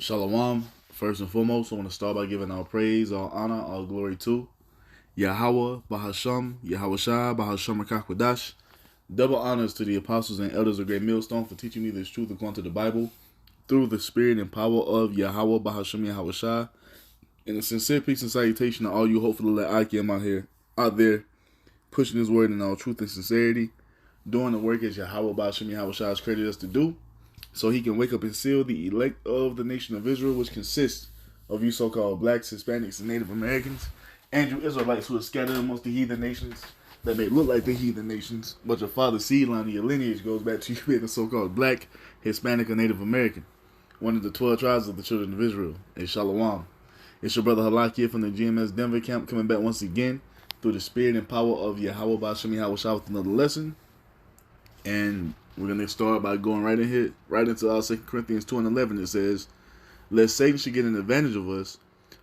Shalom. First and foremost, I want to start by giving all praise, all honor, all glory to Yahweh, Bahasham, Yahweh Shai, Bahasham Rakakwadash. Double honors to the apostles and elders of Great Millstone for teaching me this truth according to the Bible through the spirit and power of Yahweh, Bahasham, Yahweh Shai. And a sincere peace and salutation to all you hopefully let Akim out there, pushing his word in all truth and sincerity, doing the work as Yahweh, Bahasham, Yahweh Shai has created us to do, so he can wake up and seal the elect of the nation of Israel, which consists of you so-called blacks, Hispanics, and Native Americans, and you Israelites who are scattered amongst the heathen nations that may look like the heathen nations, but your father's seed line and your lineage goes back to you being a so-called black, Hispanic, or Native American, one of the 12 tribes of the children of Israel. It's Shalom. It's your brother Halak from the GMS Denver camp, coming back once again through the spirit and power of Yahweh Ba'Shem Yahweh Shah with another lesson. And we're going to start by going right into 2 Corinthians 2 and 11. It says, lest Satan should get an advantage of us,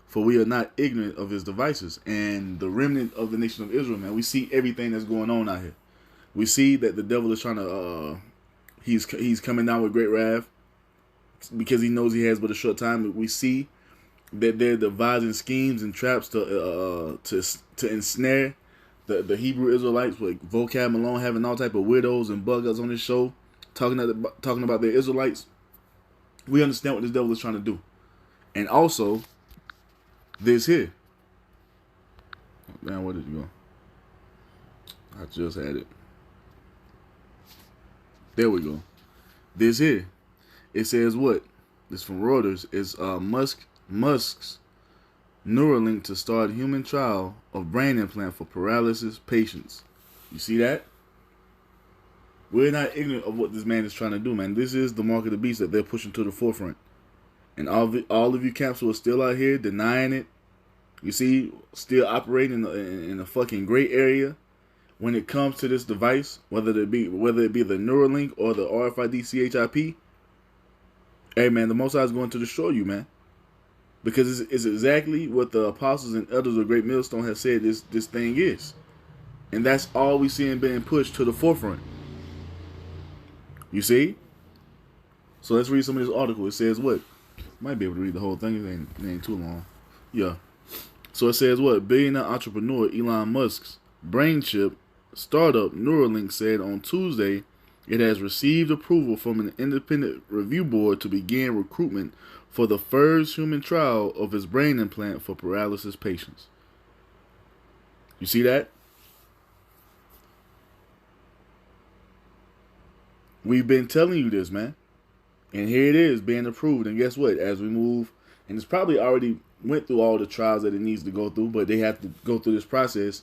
for we are not ignorant of his devices. And the remnant of the nation of Israel, man, we see everything that's going on out here. We see that the devil is trying to, he's coming down with great wrath because he knows he has but a short time. We see that they're devising schemes and traps to ensnare the Hebrew Israelites, with Vocab Malone having all type of widows and buggers on his show, talking about their Israelites. We understand what this devil is trying to do. And also, this here. Man, where did you go? I just had it. There we go. This here. It says what? This from Reuters. It's Musk's Neuralink to start human trial of brain implant for paralysis patients. You see that? We're not ignorant of what this man is trying to do, man. This is the mark of the beast that they're pushing to the forefront. And all of you camps who are still out here denying it, you see, still operating in a fucking gray area when it comes to this device, whether it be the Neuralink or the RFID CHIP. Hey, man, the Most High is going to destroy you, man. Because it's exactly what the apostles and elders of Great Millstone have said this thing is. And that's all we see being pushed to the forefront. You see? So let's read some of this article. It says what? Might be able to read the whole thing. It ain't too long. Yeah. So it says what? Billionaire entrepreneur Elon Musk's brain chip startup Neuralink said on Tuesday it has received approval from an independent review board to begin recruitment for the first human trial of his brain implant for paralysis patients. You see that? We've been telling you this, man. And here it is being approved. And guess what? As we move, and it's probably already went through all the trials that it needs to go through, but they have to go through this process,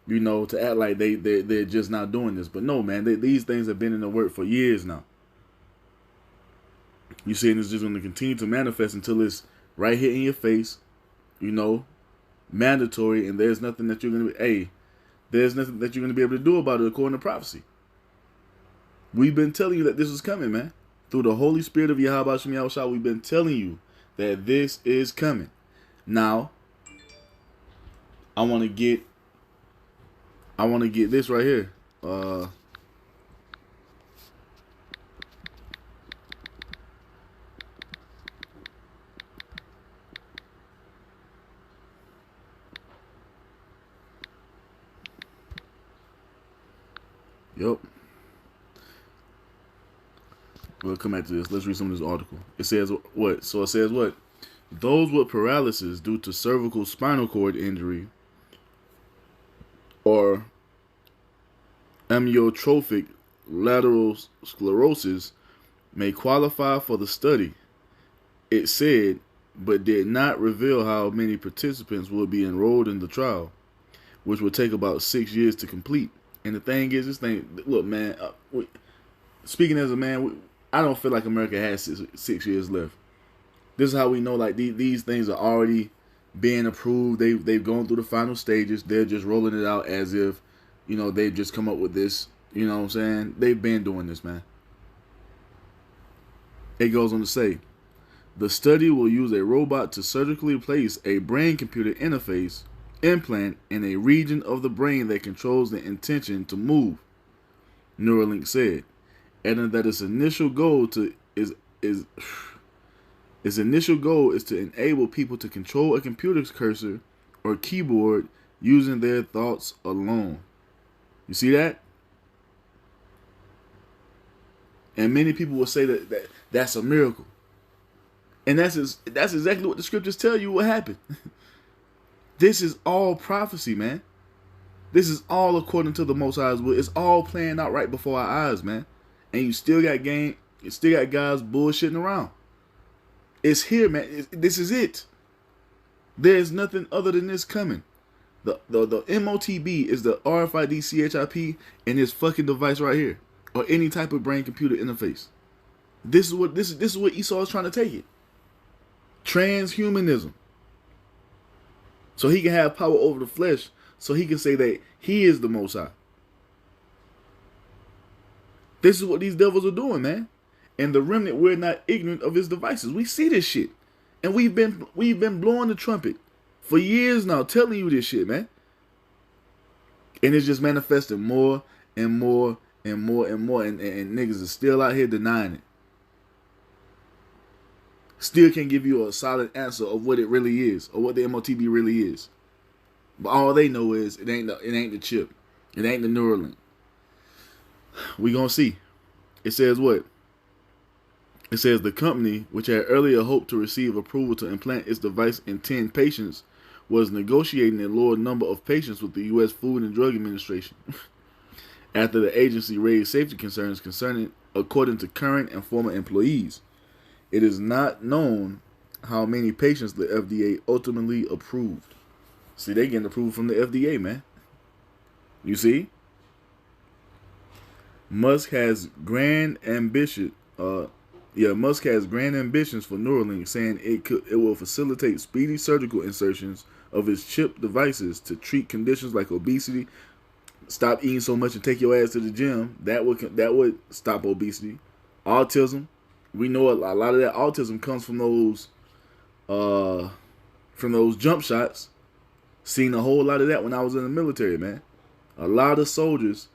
to act like they're just not doing this. But no, man, these things have been in the work for years now. You see, and it's just going to continue to manifest until it's right here in your face, mandatory, and there's nothing that you're going to there's nothing that you're going to be able to do about it according to prophecy. We've been telling you that this is coming, man. Through the Holy Spirit of Yahweh Shem Yahweh Shah, we've been telling you that this is coming. Now, I want to get this right here. Yep. We'll come back to this. Let's read some of this article. It says what? So it says what? Those with paralysis due to cervical spinal cord injury or amyotrophic lateral sclerosis may qualify for the study, it said, but did not reveal how many participants will be enrolled in the trial, which will take about 6 years to complete. And the thing is, look, man, speaking as a man, I don't feel like America has 6 years left. This is how we know, like, these things are already being approved. They've gone through the final stages. They're just rolling it out as if, they've just come up with this. You know what I'm saying? They've been doing this, man. It goes on to say, the study will use a robot to surgically place a brain-computer interface implant in a region of the brain that controls the intention to move, Neuralink said, adding that its initial goal is Its initial goal is to enable people to control a computer's cursor or keyboard using their thoughts alone. You see that? And many people will say that's a miracle. And that's exactly what the scriptures tell you what happened. This is all prophecy, man. This is all according to the Most High's will. It's all playing out right before our eyes, man. And you still got guys bullshitting around. It's here, man. This is it. There's nothing other than this coming. The MOTB is the RFID CHIP in this fucking device right here, or any type of brain computer interface. This is what Esau is trying to take it. Transhumanism. So he can have power over the flesh, so he can say that he is the Most High. This is what these devils are doing, man. And the remnant, we're not ignorant of his devices. We see this shit. And we've been blowing the trumpet for years now, telling you this shit, man. And it's just manifesting more and more and more and more. And niggas are still out here denying it. Still can't give you a solid answer of what it really is, or what the MOTB really is. But all they know is it ain't the chip. It ain't the Neuralink. We gonna see. It says what? It says the company, which had earlier hoped to receive approval to implant its device in 10 patients, was negotiating a lower number of patients with the U.S. Food and Drug Administration after the agency raised safety concerns concerning, according to current and former employees. It is not known how many patients the FDA ultimately approved. See, they getting approved from the FDA, man. You see? Musk has grand ambitions for Neuralink, saying it will facilitate speedy surgical insertions of its chip devices to treat conditions like obesity. Stop eating so much and take your ass to the gym. That would stop obesity. Autism. We know a lot of that autism comes from those jump shots. Seen a whole lot of that when I was in the military, man. A lot of soldiers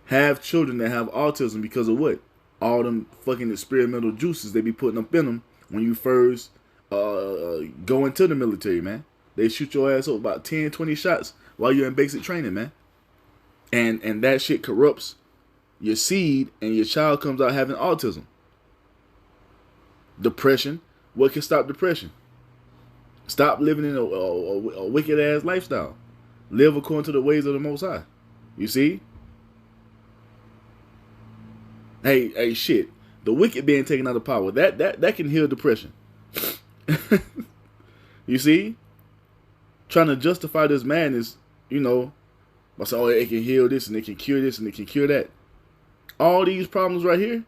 have children that have autism because of what? All them fucking experimental juices they be putting up in them when you first go into the military, man. They shoot your ass up about 10, 20 shots while you're in basic training, man. And that shit corrupts your seed, and your child comes out having autism. Depression. What can stop depression? Stop living in a wicked ass lifestyle. Live according to the ways of the Most High. You see? Hey, shit. The wicked being taken out of power. That can heal depression. You see? Trying to justify this madness, by saying, it can heal this and it can cure this and it can cure that. All these problems right here,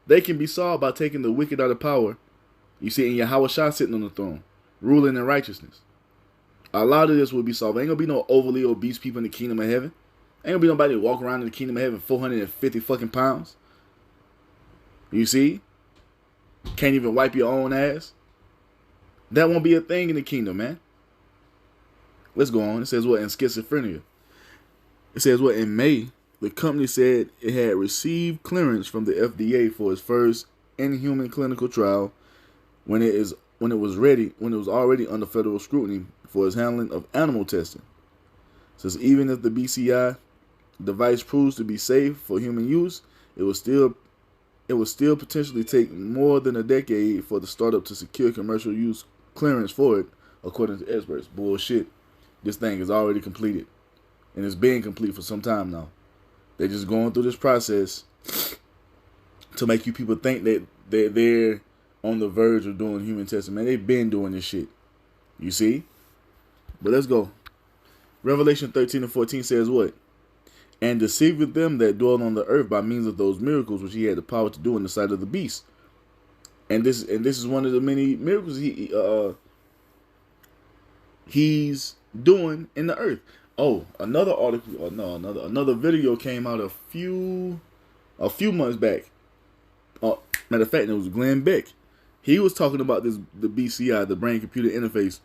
they can be solved by taking the wicked out of power. You see, in Yahweh Shah sitting on the throne, ruling in righteousness. A lot of this will be solved. Ain't gonna be no overly obese people in the kingdom of heaven. Ain't gonna be nobody walk around in the kingdom of heaven 450 fucking pounds. You see? Can't even wipe your own ass. That won't be a thing in the kingdom, man. Let's go on. It says what in schizophrenia? It says what in May, the company said it had received clearance from the FDA for its first in-human clinical trial when it was already under federal scrutiny for its handling of animal testing. It says even if the BCI device proves to be safe for human use, it will still potentially take more than a decade for the startup to secure commercial use clearance for it, according to experts. Bullshit. This thing is already completed. And it's been complete for some time now. They're just going through this process to make you people think that they're on the verge of doing human testing. Man, they've been doing this shit. You see? But let's go. Revelation 13:14 says what? And deceiveth them that dwell on the earth by means of those miracles which he had the power to do in the sight of the beast. And this is one of the many miracles he's doing in the earth. Oh, another video came out a few months back. Matter of fact, it was Glenn Beck. He was talking about the BCI, the brain computer interface,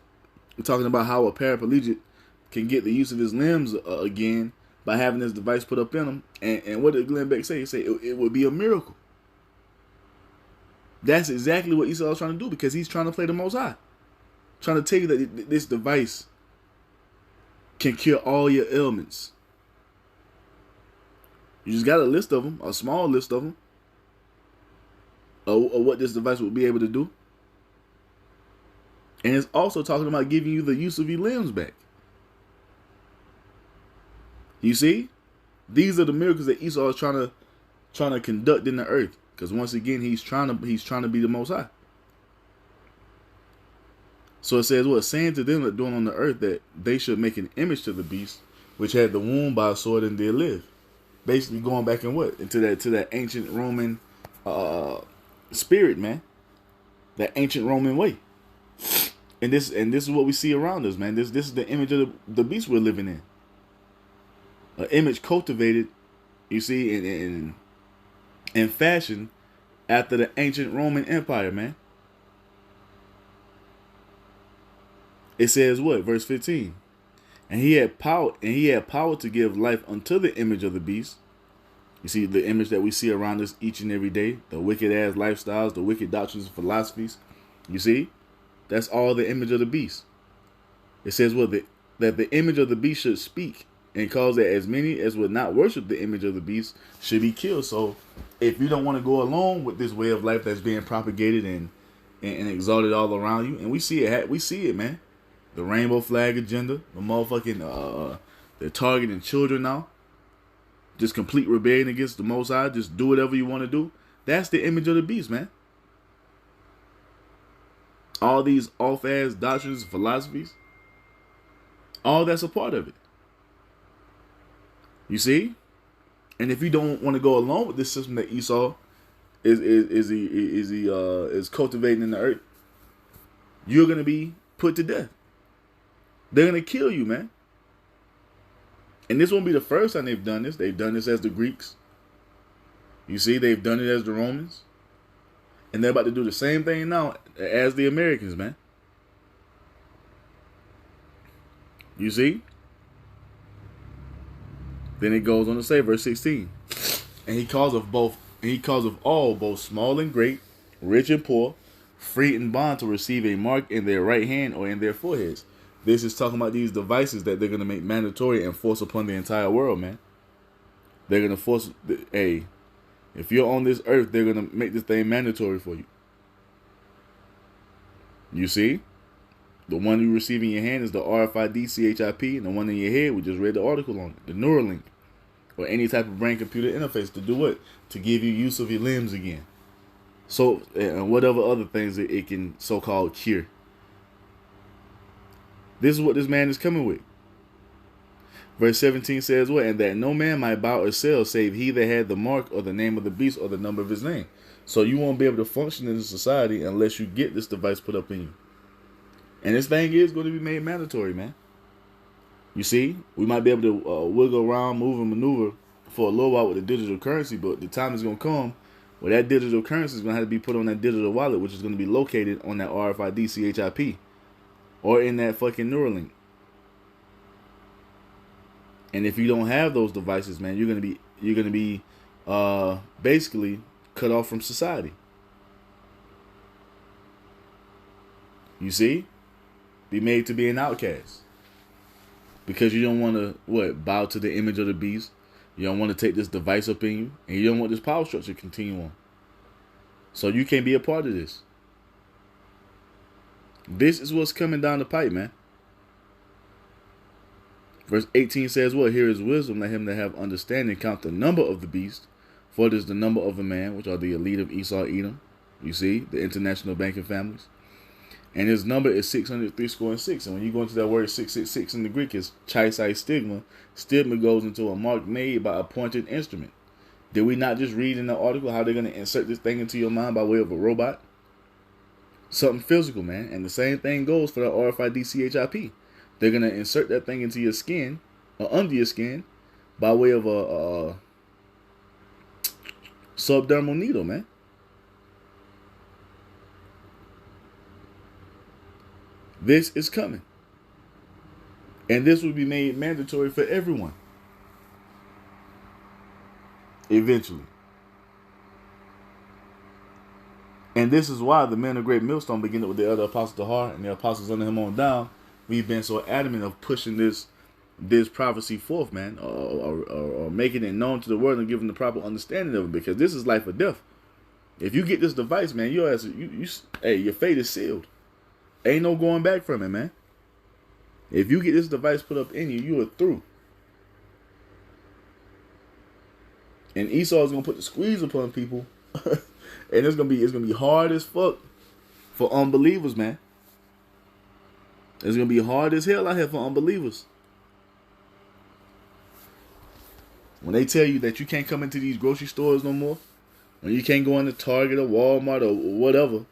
talking about how a paraplegic can get the use of his limbs again by having this device put up in him. And what did Glenn Beck say? He said it would be a miracle. That's exactly what Esau is trying to do, because he's trying to play the Most High. Trying to tell you that this device can cure all your ailments. You just got a list of them, a small list of them, of what this device will be able to do. And it's also talking about giving you the use of your limbs back. You see? These are the miracles that Esau is trying to conduct in the earth. Because once again, he's trying to be the Most High. So it says, what? Saying to them that dwell on the earth that they should make an image to the beast, which had the wound by a sword and did live. Basically going back in what? Into that ancient Roman spirit, man. That ancient Roman way. And this is what we see around us, man. This is the image of the beast we're living in. An image cultivated, you see, in fashion after the ancient Roman Empire, man. It says what? Verse 15. And he had power to give life unto the image of the beast. You see, the image that we see around us each and every day, the wicked ass lifestyles, the wicked doctrines and philosophies. You see? That's all the image of the beast. It says what? That the image of the beast should speak, and cause that as many as would not worship the image of the beast should be killed. So if you don't want to go along with this way of life that's being propagated and exalted all around you, and we see it, man. The rainbow flag agenda, the motherfucking they're targeting children now. Just complete rebellion against the Most High. Just do whatever you want to do. That's the image of the beast, man. All these off-ass doctrines and philosophies, all that's a part of it. You see? And if you don't want to go along with this system that Esau is cultivating in the earth, you're gonna be put to death. They're gonna kill you, man. And this won't be the first time they've done this. They've done this as the Greeks. You see, they've done it as the Romans. And they're about to do the same thing now as the Americans, man. You see? Then it goes on to say, verse 16. And he calls of all, both small and great, rich and poor, free and bond, to receive a mark in their right hand or in their foreheads. This is talking about these devices that they're going to make mandatory and force upon the entire world, man. They're going to force, if you're on this earth, they're going to make this thing mandatory for you. You see? The one you receive in your hand is the RFID CHIP, and the one in your head, we just read the article on it, the Neuralink, or any type of brain-computer interface to do what? To give you use of your limbs again. So, and whatever other things that it can so-called cure. This is what this man is coming with. Verse 17 says what? And that no man might buy or sell save he that had the mark or the name of the beast or the number of his name. So you won't be able to function in the society unless you get this device put up in you. And this thing is going to be made mandatory, man. You see, we might be able to wiggle around, move and maneuver for a little while with the digital currency, but the time is going to come where that digital currency is going to have to be put on that digital wallet, which is going to be located on that RFID CHIP or in that fucking Neuralink. And if you don't have those devices, man, you're gonna be basically cut off from society. You see, be made to be an outcast because you don't want to bow to the image of the beast. You don't want to take this device up in you, and you don't want this power structure to continue on. So you can't be a part of this. This is what's coming down the pipe, man. Verse 18 says, what? Here is wisdom, let him that have understanding count the number of the beast, for it is the number of a man, which are the elite of Esau, Edom. You see, the international banking families. And his number is 636. And when you go into that word 666 in the Greek, it's chaisai stigma. Stigma goes into a mark made by a pointed instrument. Did we not just read in the article how they're going to insert this thing into your mind by way of a robot? Something physical, man. And the same thing goes for the RFID CHIP. They're going to insert that thing into your skin or under your skin by way of a subdermal needle, man. This is coming. And this will be made mandatory for everyone. Eventually. And this is why the men of Great Millstone, beginning with the other apostles to heart and the apostles under him on down, we've been so adamant of pushing this prophecy forth, man, or making it known to the world and giving the proper understanding of it, because this is life or death. If you get this device, man, your fate is sealed. Ain't no going back from it, man. If you get this device put up in you, you are through. And Esau is gonna put the squeeze upon people, and it's gonna be hard as fuck for unbelievers, man. It's gonna be hard as hell out here for unbelievers. When they tell you that you can't come into these grocery stores no more, when you can't go into Target or Walmart or whatever,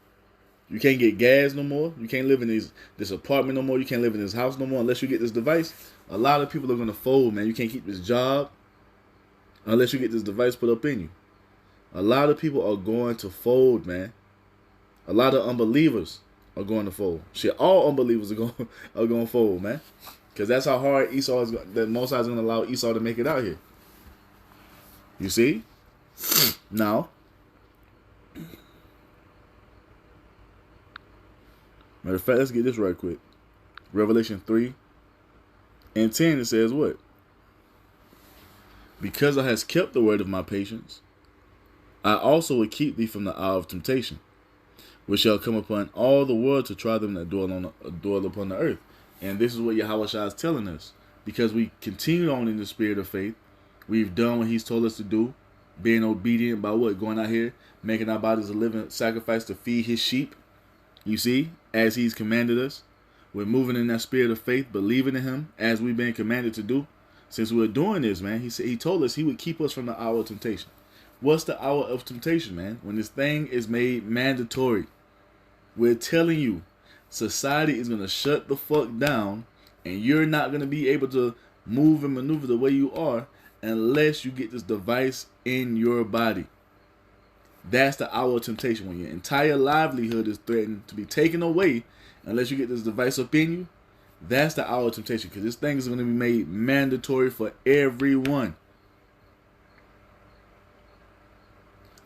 you can't get gas no more, you can't live in this apartment no more, you can't live in this house no more unless you get this device, a lot of people are gonna fold, man. You can't keep this job unless you get this device put up in you. A lot of people are going to fold, man. A lot of unbelievers are going to fold. Shit, all unbelievers are going to fold, man. Because that's how hard Esau is. That Most High is going to allow Esau to make it out here. You see? Now, matter of fact, let's get this right quick. Revelation 3:10, it says what? Because thou hast kept the word of my patience, I also will keep thee from the hour of temptation, which shall come upon all the world to try them that dwell upon the earth. And this is what Yahushua is telling us. Because we continue on in the spirit of faith, we've done what he's told us to do, being obedient by what? Going out here, making our bodies a living sacrifice to feed his sheep. You see, as he's commanded us. We're moving in that spirit of faith, believing in him as we've been commanded to do. Since we're doing this, man, he told us he would keep us from the hour of temptation. What's the hour of temptation, man? When this thing is made mandatory. We're telling you, society is going to shut the fuck down, and you're not going to be able to move and maneuver the way you are unless you get this device in your body. That's the hour of temptation, when your entire livelihood is threatened to be taken away unless you get this device up in you. That's the hour of temptation, because this thing is going to be made mandatory for everyone.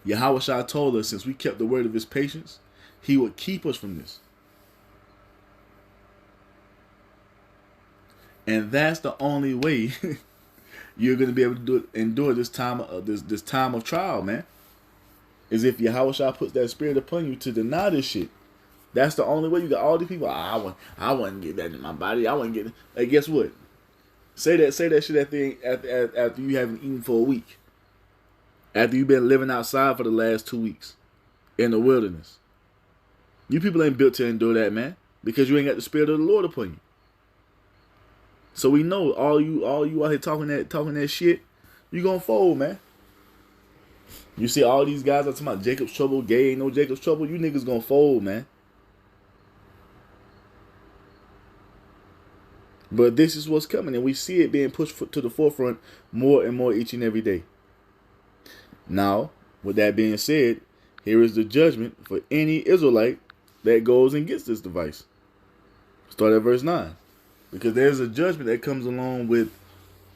Yahushua told us, since we kept the word of his patience, he would keep us from this. And that's the only way you're going to be able to endure this time of trial, man. Is if Yahushua puts that spirit upon you to deny this shit. That's the only way. You got all these people. I wouldn't get that in my body. I wouldn't get it. Hey, guess what? Say that shit after you haven't eaten for a week. After you've been living outside for the last 2 weeks in the wilderness. You people ain't built to endure that, man, because you ain't got the spirit of the Lord upon you. So we know all you out here talking that shit, you gonna fold, man. You see all these guys are talking about Jacob's trouble, gay ain't no Jacob's trouble. You niggas gonna fold, man. But this is what's coming, and we see it being pushed to the forefront more and more each and every day. Now, with that being said, here is the judgment for any Israelite that goes and gets this device. Start at verse 9. Because there's a judgment that comes along with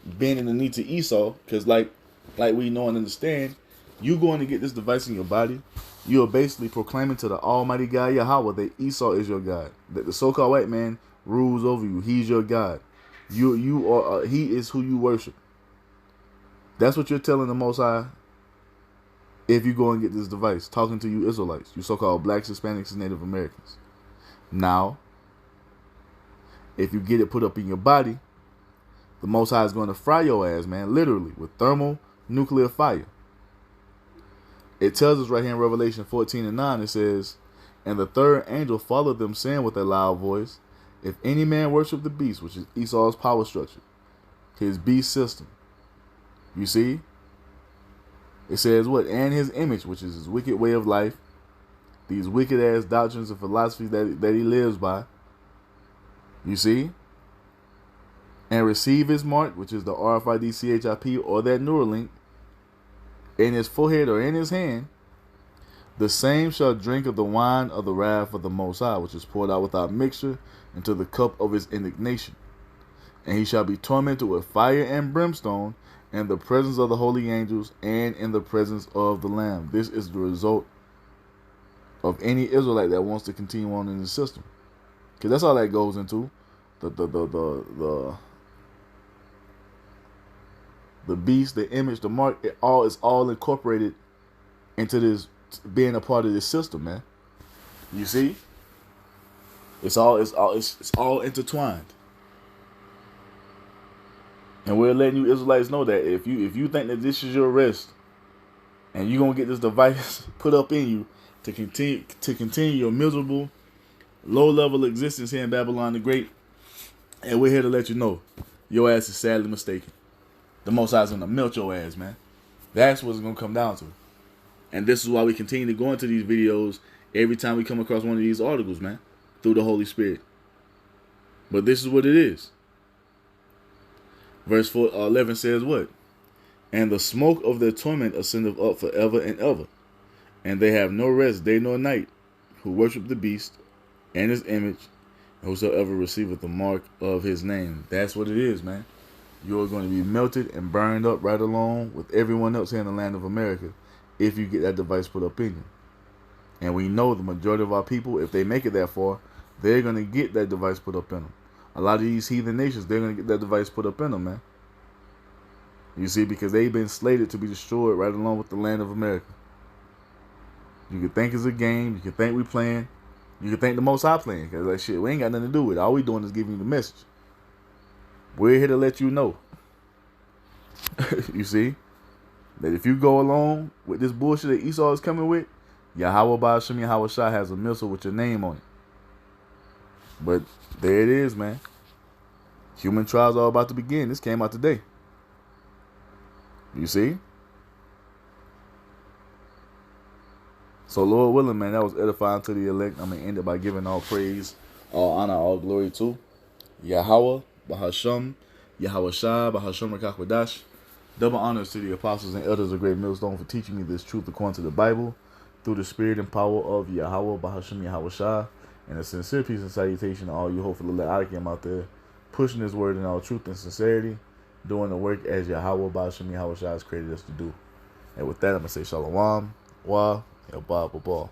bending the knee to Esau. Because like we know and understand, you going to get this device in your body, you are basically proclaiming to the Almighty God, Yahweh, that Esau is your God. That the so-called white man rules over you. He's your God. You are. He is who you worship. That's what you're telling the Most High. If you go and get this device, talking to you Israelites, you so-called blacks, Hispanics, and Native Americans. Now, if you get it put up in your body, the Most High is going to fry your ass, man, literally, with thermonuclear fire. It tells us right here in Revelation 14:9, it says, and the third angel followed them, saying with a loud voice, if any man worship the beast, which is Esau's power structure, his beast system, you see, it says what? And his image, which is his wicked way of life, these wicked ass doctrines and philosophies that he lives by, you see, and receive his mark, which is the RFID CHIP or that Neuralink, in his forehead or in his hand, the same shall drink of the wine of the wrath of the Most High, which is poured out without mixture into the cup of his indignation. And he shall be tormented with fire and brimstone in the presence of the holy angels and in the presence of the Lamb. This is the result of any Israelite that wants to continue on in the system, because that's all that goes into. The beast, the image, the mark, it all is all incorporated into this being a part of this system, man. You see, it's all intertwined, and we're letting you Israelites know that if you think that this is your rest, and you're gonna get this device put up in you to continue your miserable, low-level existence here in Babylon the Great, and we're here to let you know your ass is sadly mistaken. The Most High is gonna melt your ass, man. That's what it's gonna come down to. And this is why we continue to go into these videos every time we come across one of these articles, man, through the Holy Spirit. But this is what it is. Verse 11 says what? And the smoke of their torment ascendeth up forever and ever, and they have no rest day nor night, who worship the beast and his image, and whosoever receiveth the mark of his name. That's what it is, man. You're going to be melted and burned up right along with everyone else here in the land of America if you get that device put up in you. And we know the majority of our people, if they make it that far, they're going to get that device put up in them. A lot of these heathen nations, they're going to get that device put up in them, man. You see, because they've been slated to be destroyed right along with the land of America. You can think it's a game. You can think we playing. You can think the Most High playing. Because like shit, we ain't got nothing to do with it. All we doing is giving you the message. We're here to let you know. You see? That if you go along with this bullshit that Esau is coming with, Yahweh Ba'ashem Yahweh Shai has a missile with your name on it. But there it is, man. Human trials are about to begin. This came out today. You see? So Lord willing, man, that was edifying to the elect. I'm going to end it by giving all praise, all honor, all glory to Yahweh Ba'ashem Yahweh Shai Ba'ashem Rakakwadash. Double honors to the apostles and elders of Great Millstone for teaching me this truth according to the Bible, through the spirit and power of Yahweh Ba'ashem Yahweh Shai. And a sincere peace and salutation to all you hopefully let Adakim out there, pushing his word in all truth and sincerity, doing the work as Yahweh Ba'ashem Yahweh Shai has created us to do. And with that, I'm going to say Shalom, Wa, Yabba, Baba.